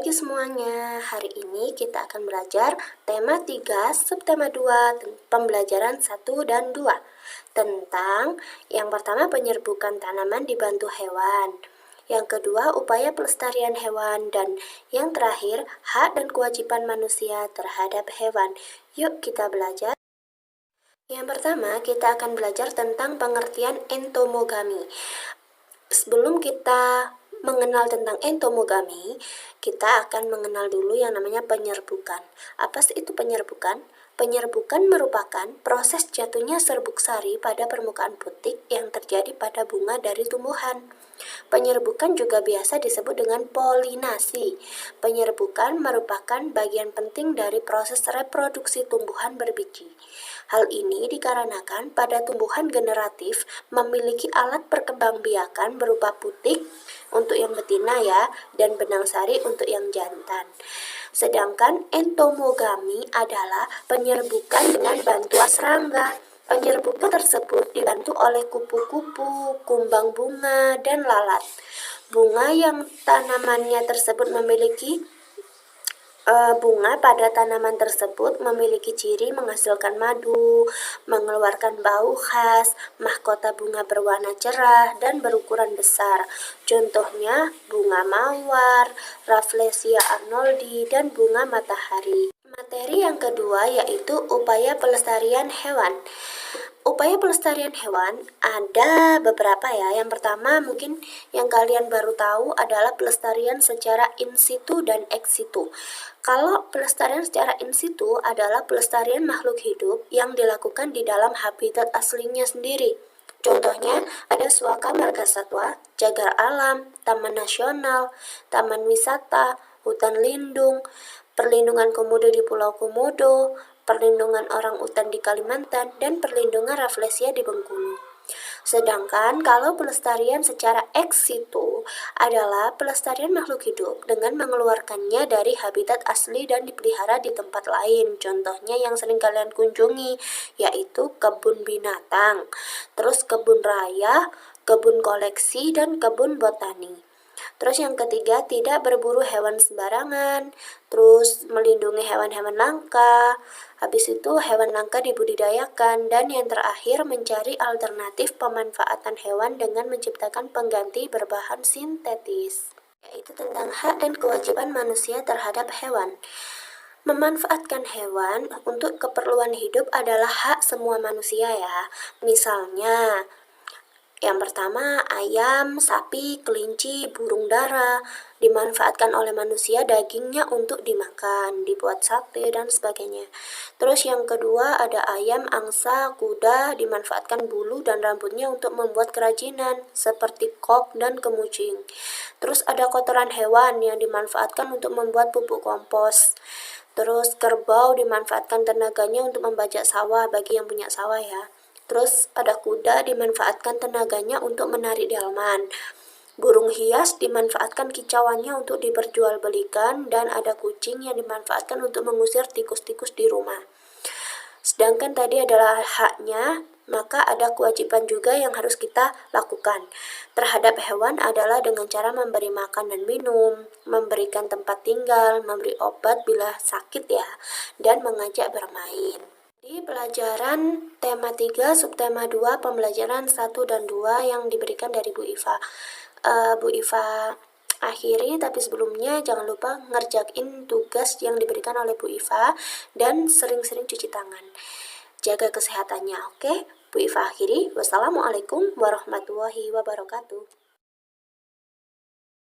pagi semuanya. Hari ini kita akan belajar tema 3, subtema 2, pembelajaran 1 dan 2. Tentang yang pertama penyerbukan tanaman dibantu hewan. Yang kedua upaya pelestarian hewan. Dan yang terakhir hak dan kewajiban manusia terhadap hewan. Yuk kita belajar. Yang pertama kita akan belajar tentang pengertian entomogami. Sebelum kita mengenal tentang entomogami, kita akan mengenal dulu yang namanya penyerbukan. Apa sih itu penyerbukan? Penyerbukan merupakan proses jatuhnya serbuk sari pada permukaan putik yang terjadi pada bunga dari tumbuhan. Penyerbukan juga biasa disebut dengan polinasi. Penyerbukan merupakan bagian penting dari proses reproduksi tumbuhan berbiji. Hal ini dikarenakan pada tumbuhan generatif memiliki alat perkembangbiakan berupa putik untuk yang betina ya, dan benang sari untuk yang jantan. Sedangkan entomogami adalah penyerbukan dengan bantuan serangga. Penyerbukan tersebut dibantu oleh kupu-kupu, kumbang bunga, dan lalat. Bunga yang tanamannya tersebut memiliki bunga pada tanaman tersebut memiliki ciri menghasilkan madu, mengeluarkan bau khas, mahkota bunga berwarna cerah dan berukuran besar. Contohnya bunga mawar, Rafflesia arnoldi, dan bunga matahari. Materi yang kedua yaitu upaya pelestarian hewan. Upaya pelestarian hewan ada beberapa ya. Yang pertama mungkin yang kalian baru tahu adalah pelestarian secara in situ dan ex situ. Kalau pelestarian secara in situ adalah pelestarian makhluk hidup yang dilakukan di dalam habitat aslinya sendiri. Contohnya ada suaka margasatwa, cagar alam, taman nasional, taman wisata, hutan lindung, perlindungan komodo di Pulau Komodo, perlindungan orang utan di Kalimantan, dan perlindungan Rafflesia di Bengkulu. Sedangkan kalau pelestarian secara ex situ adalah pelestarian makhluk hidup dengan mengeluarkannya dari habitat asli dan dipelihara di tempat lain. Contohnya yang sering kalian kunjungi yaitu kebun binatang, terus kebun raya, kebun koleksi, dan kebun botani. Terus yang ketiga, tidak berburu hewan sembarangan, terus melindungi hewan-hewan langka, habis itu hewan langka dibudidayakan, dan yang terakhir mencari alternatif pemanfaatan hewan dengan menciptakan pengganti berbahan sintetis, yaitu tentang hak dan kewajiban manusia terhadap hewan. Memanfaatkan hewan untuk keperluan hidup adalah hak semua manusia ya. Misalnya, yang pertama, ayam, sapi, kelinci, burung dara dimanfaatkan oleh manusia dagingnya untuk dimakan, dibuat sate, dan sebagainya. Terus yang kedua ada ayam, angsa, kuda dimanfaatkan bulu dan rambutnya untuk membuat kerajinan seperti kok dan kemucing. Terus ada kotoran hewan yang dimanfaatkan untuk membuat pupuk kompos. Terus kerbau dimanfaatkan tenaganya untuk membajak sawah bagi yang punya sawah ya. Terus ada kuda dimanfaatkan tenaganya untuk menarik delman. Burung hias dimanfaatkan kicauannya untuk diperjualbelikan, dan ada kucing yang dimanfaatkan untuk mengusir tikus-tikus di rumah. Sedangkan tadi adalah haknya, maka ada kewajiban juga yang harus kita lakukan terhadap hewan adalah dengan cara memberi makan dan minum, memberikan tempat tinggal, memberi obat bila sakit ya, dan mengajak bermain. Di pelajaran tema 3, subtema 2, pembelajaran 1 dan 2 yang diberikan dari Bu Iva. Bu Iva akhiri, tapi sebelumnya jangan lupa ngerjain tugas yang diberikan oleh Bu Iva dan sering-sering cuci tangan. Jaga kesehatannya, oke? Bu Iva akhiri. Wassalamualaikum warahmatullahi wabarakatuh.